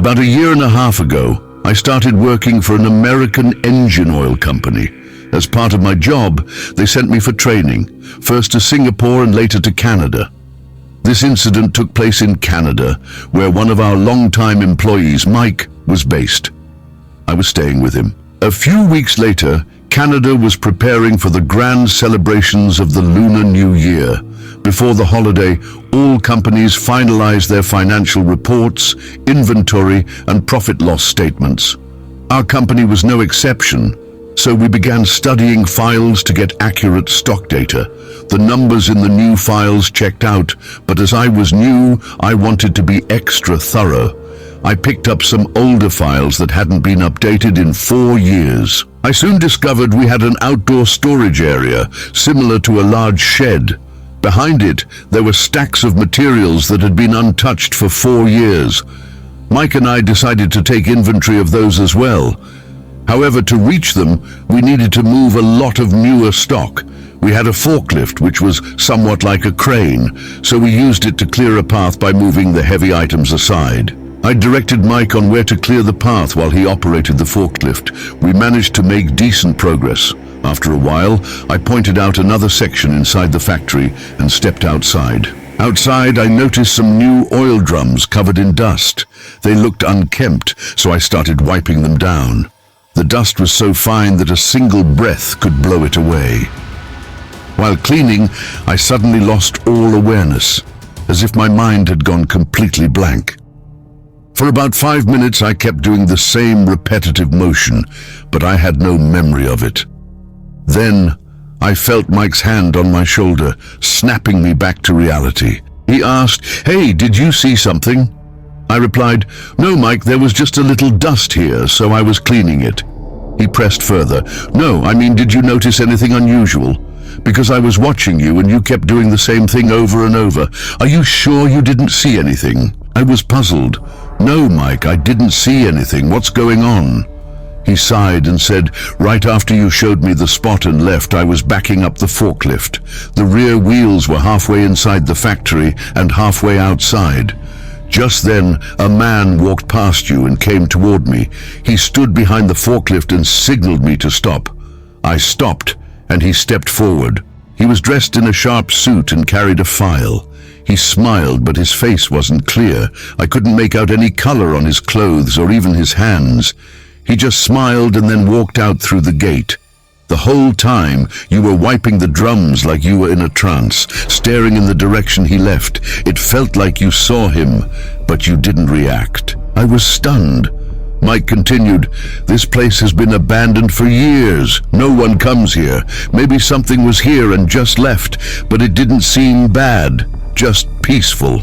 About a year and a half ago, I started working for an American engine oil company. As part of my job, they sent me for training, first to Singapore and later to Canada. This incident took place in Canada, where one of our longtime employees, Mike, was based. I was staying with him. A few weeks later, Canada was preparing for the grand celebrations of the Lunar New Year. Before the holiday, all companies finalized their financial reports, inventory, and profit loss statements. Our company was no exception, so we began studying files to get accurate stock data. The numbers in the new files checked out, but as I was new, I wanted to be extra thorough. I picked up some older files that hadn't been updated in 4 years. I soon discovered we had an outdoor storage area, similar to a large shed. Behind it, there were stacks of materials that had been untouched for 4 years. Mike and I decided to take inventory of those as well. However, to reach them, we needed to move a lot of newer stock. We had a forklift, which was somewhat like a crane, so we used it to clear a path by moving the heavy items aside. I directed Mike on where to clear the path while he operated the forklift. We managed to make decent progress. After a while, I pointed out another section inside the factory and stepped outside. Outside, I noticed some new oil drums covered in dust. They looked unkempt, so I started wiping them down. The dust was so fine that a single breath could blow it away. While cleaning, I suddenly lost all awareness, as if my mind had gone completely blank. For about 5 minutes, I kept doing the same repetitive motion, but I had no memory of it. Then, I felt Mike's hand on my shoulder, snapping me back to reality. He asked, "Hey, did you see something?" I replied, "No, Mike, there was just a little dust here, so I was cleaning it." He pressed further, "No, I mean, did you notice anything unusual? Because I was watching you and you kept doing the same thing over and over. Are you sure you didn't see anything?" I was puzzled. "No, Mike, I didn't see anything. What's going on?" He sighed and said, "Right after you showed me the spot and left, I was backing up the forklift. The rear wheels were halfway inside the factory and halfway outside. Just then, a man walked past you and came toward me. He stood behind the forklift and signaled me to stop. I stopped, and he stepped forward. He was dressed in a sharp suit and carried a file. He smiled, but his face wasn't clear. I couldn't make out any color on his clothes or even his hands. He just smiled and then walked out through the gate. The whole time, you were wiping the drums like you were in a trance, staring in the direction he left. It felt like you saw him, but you didn't react." I was stunned. Mike continued, "This place has been abandoned for years. No one comes here. Maybe something was here and just left, but it didn't seem bad, just peaceful."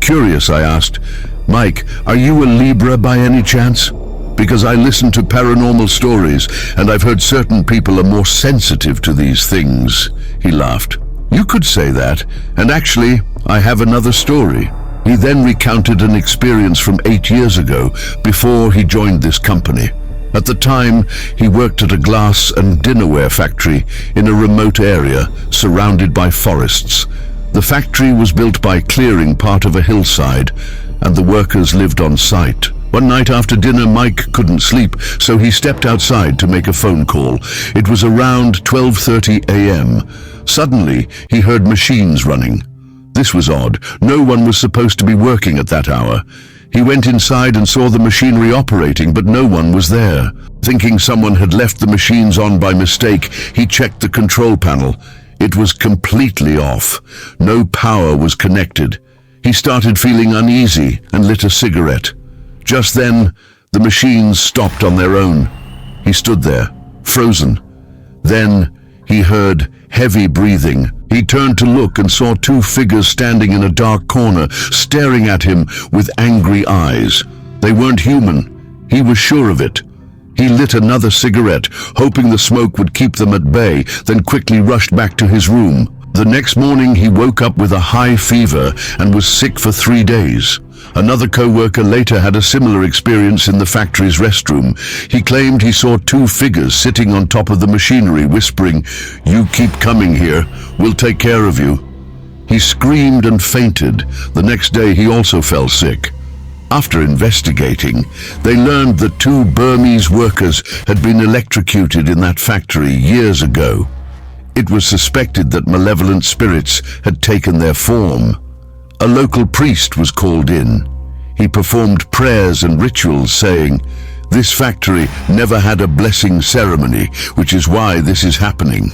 Curious, I asked, "Mike, are you a Libra by any chance? Because I listen to paranormal stories, and I've heard certain people are more sensitive to these things." He laughed. "You could say that, and actually, I have another story." He then recounted an experience from 8 years ago, before he joined this company. At the time, he worked at a glass and dinnerware factory in a remote area surrounded by forests. The factory was built by clearing part of a hillside, and the workers lived on site. One night after dinner, Mike couldn't sleep, so he stepped outside to make a phone call. It was around 12:30 a.m. Suddenly, he heard machines running. This was odd. No one was supposed to be working at that hour. He went inside and saw the machinery operating, but no one was there. Thinking someone had left the machines on by mistake, he checked the control panel. It was completely off. No power was connected. He started feeling uneasy and lit a cigarette. Just then, the machines stopped on their own. He stood there, frozen. Then, he heard heavy breathing. He turned to look and saw 2 figures standing in a dark corner, staring at him with angry eyes. They weren't human. He was sure of it. He lit another cigarette, hoping the smoke would keep them at bay, then quickly rushed back to his room. The next morning, he woke up with a high fever and was sick for 3 days. Another co-worker later had a similar experience in the factory's restroom. He claimed he saw 2 figures sitting on top of the machinery, whispering, "You keep coming here, we'll take care of you." He screamed and fainted. The next day he also fell sick. After investigating, they learned that 2 Burmese workers had been electrocuted in that factory years ago. It was suspected that malevolent spirits had taken their form. A local priest was called in. He performed prayers and rituals saying, "This factory never had a blessing ceremony, which is why this is happening."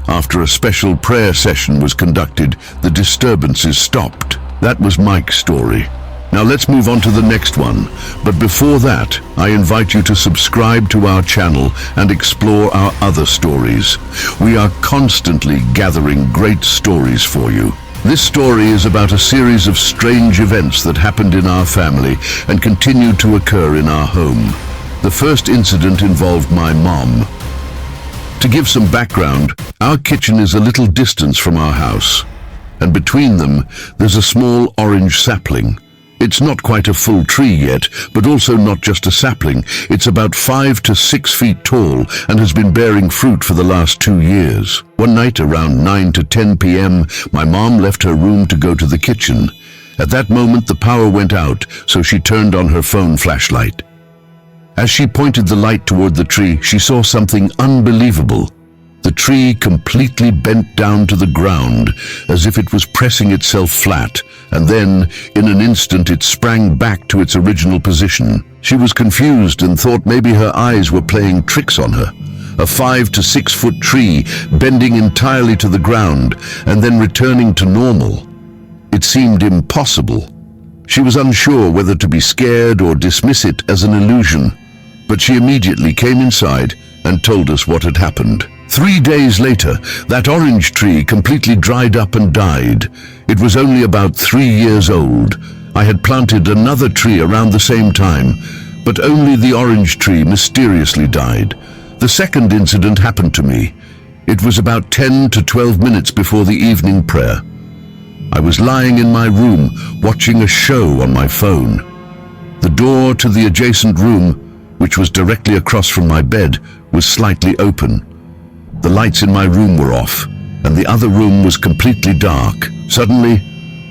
After a special prayer session was conducted, the disturbances stopped. That was Mike's story. Now let's move on to the next one. But before that, I invite you to subscribe to our channel and explore our other stories. We are constantly gathering great stories for you. This story is about a series of strange events that happened in our family and continued to occur in our home. The first incident involved my mom. To give some background, our kitchen is a little distance from our house, and between them there's a small orange sapling. It's not quite a full tree yet, but also not just a sapling. It's about 5 to 6 feet tall and has been bearing fruit for the last 2 years. One night around 9 to 10 p.m., my mom left her room to go to the kitchen. At that moment, the power went out, so she turned on her phone flashlight. As she pointed the light toward the tree, she saw something unbelievable. The tree completely bent down to the ground, as if it was pressing itself flat, and then, in an instant, it sprang back to its original position. She was confused and thought maybe her eyes were playing tricks on her. A 5 to 6 foot tree bending entirely to the ground and then returning to normal. It seemed impossible. She was unsure whether to be scared or dismiss it as an illusion, but she immediately came inside and told us what had happened. 3 days later, that orange tree completely dried up and died. It was only about 3 years old. I had planted another tree around the same time, but only the orange tree mysteriously died. The second incident happened to me. It was about 10 to 12 minutes before the evening prayer. I was lying in my room watching a show on my phone. The door to the adjacent room, which was directly across from my bed, was slightly open. The lights in my room were off, and the other room was completely dark. Suddenly,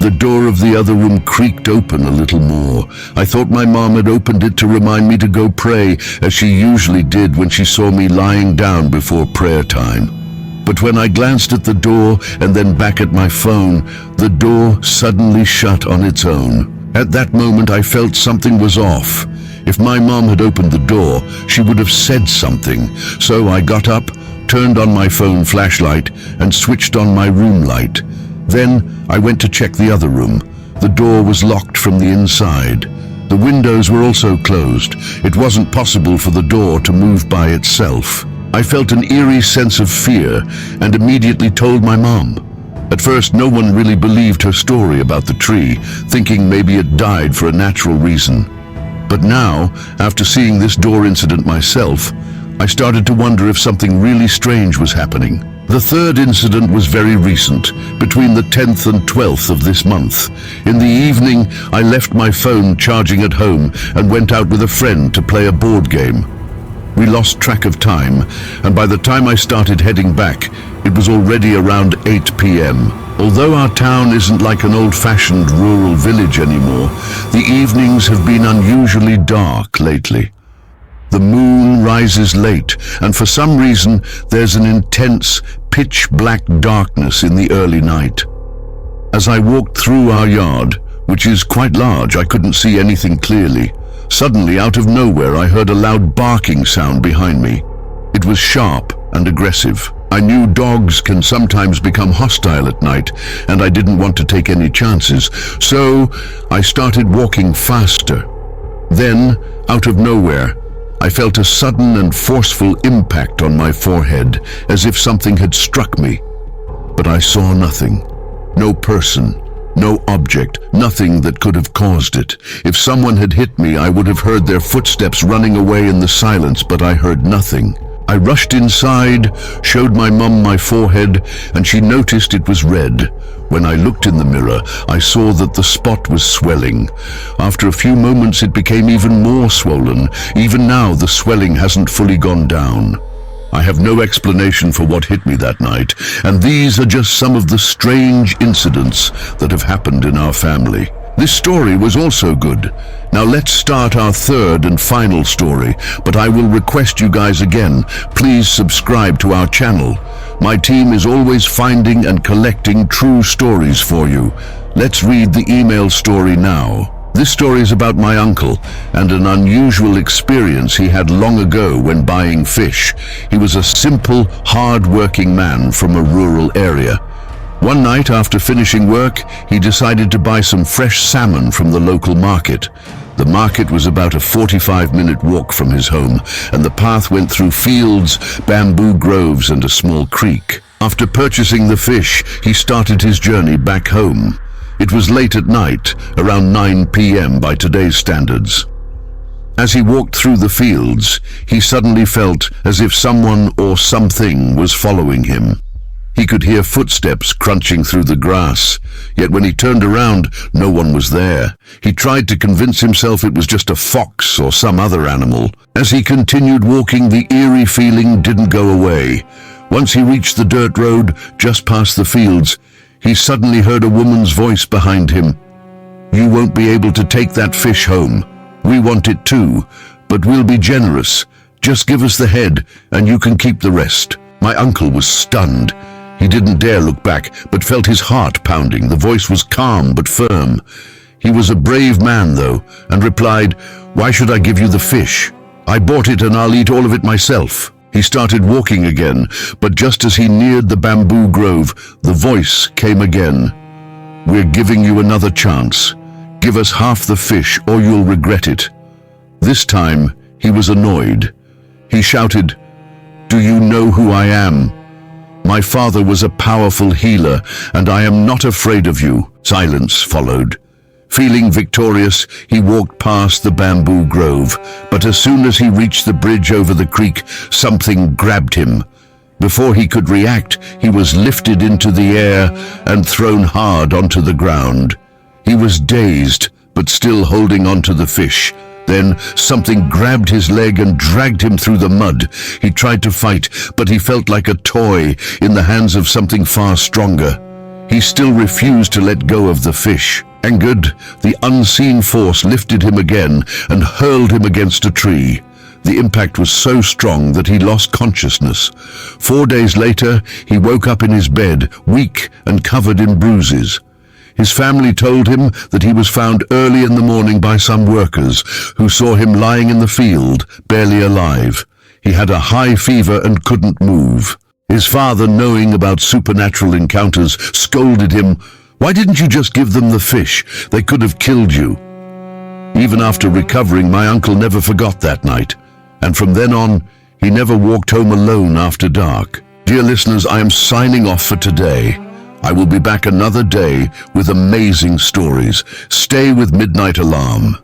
the door of the other room creaked open a little more. I thought my mom had opened it to remind me to go pray, as she usually did when she saw me lying down before prayer time. But when I glanced at the door and then back at my phone, the door suddenly shut on its own. At that moment, I felt something was off. If my mom had opened the door, she would have said something. So I got up, turned on my phone flashlight, and switched on my room light. Then I went to check the other room. The door was locked from the inside. The windows were also closed. It wasn't possible for the door to move by itself. I felt an eerie sense of fear and immediately told my mom. At first, no one really believed her story about the tree, thinking maybe it died for a natural reason. But now, after seeing this door incident myself, I started to wonder if something really strange was happening. The third incident was very recent, between the 10th and 12th of this month. In the evening, I left my phone charging at home and went out with a friend to play a board game. We lost track of time, and by the time I started heading back, it was already around 8 p.m. Although our town isn't like an old-fashioned rural village anymore, the evenings have been unusually dark lately. The moon rises late, and for some reason, there's an intense, pitch-black darkness in the early night. As I walked through our yard, which is quite large, I couldn't see anything clearly. Suddenly, out of nowhere, I heard a loud barking sound behind me. It was sharp and aggressive. I knew dogs can sometimes become hostile at night, and I didn't want to take any chances, so I started walking faster. Then, out of nowhere, I felt a sudden and forceful impact on my forehead, as if something had struck me. But I saw nothing. No person, no object, nothing that could have caused it. If someone had hit me, I would have heard their footsteps running away in the silence, but I heard nothing. I rushed inside, showed my mum my forehead, and she noticed it was red. When I looked in the mirror, I saw that the spot was swelling. After a few moments, it became even more swollen. Even now, the swelling hasn't fully gone down. I have no explanation for what hit me that night, and these are just some of the strange incidents that have happened in our family. This story was also good. Now let's start our third and final story, but I will request you guys again, please subscribe to our channel. My team is always finding and collecting true stories for you. Let's read the email story now. This story is about my uncle and an unusual experience he had long ago when buying fish. He was a simple, hard-working man from a rural area. One night after finishing work, he decided to buy some fresh salmon from the local market. The market was about a 45-minute walk from his home, and the path went through fields, bamboo groves, and a small creek. After purchasing the fish, he started his journey back home. It was late at night, around 9 p.m. by today's standards. As he walked through the fields, he suddenly felt as if someone or something was following him. He could hear footsteps crunching through the grass, yet when he turned around, no one was there. He tried to convince himself it was just a fox or some other animal. As he continued walking, the eerie feeling didn't go away. Once he reached the dirt road, just past the fields, he suddenly heard a woman's voice behind him. "You won't be able to take that fish home. We want it too, but we'll be generous. Just give us the head, and you can keep the rest." My uncle was stunned. He didn't dare look back, but felt his heart pounding. The voice was calm but firm. He was a brave man, though, and replied, "Why should I give you the fish? I bought it and I'll eat all of it myself." He started walking again, but just as he neared the bamboo grove, the voice came again. "We're giving you another chance. Give us half the fish or you'll regret it." This time, he was annoyed. He shouted, "Do you know who I am? My father was a powerful healer, and I am not afraid of you." Silence followed. Feeling victorious, he walked past the bamboo grove, but as soon as he reached the bridge over the creek, something grabbed him. Before he could react, he was lifted into the air and thrown hard onto the ground. He was dazed, but still holding onto the fish. Then something grabbed his leg and dragged him through the mud. He tried to fight, but he felt like a toy in the hands of something far stronger. He still refused to let go of the fish. Angered, the unseen force lifted him again and hurled him against a tree. The impact was so strong that he lost consciousness. 4 days later, he woke up in his bed, weak and covered in bruises. His family told him that he was found early in the morning by some workers who saw him lying in the field, barely alive. He had a high fever and couldn't move. His father, knowing about supernatural encounters, scolded him, "Why didn't you just give them the fish? They could have killed you." Even after recovering, my uncle never forgot that night, and from then on, he never walked home alone after dark. Dear listeners, I am signing off for today. I will be back another day with amazing stories. Stay with Midnight Alarm.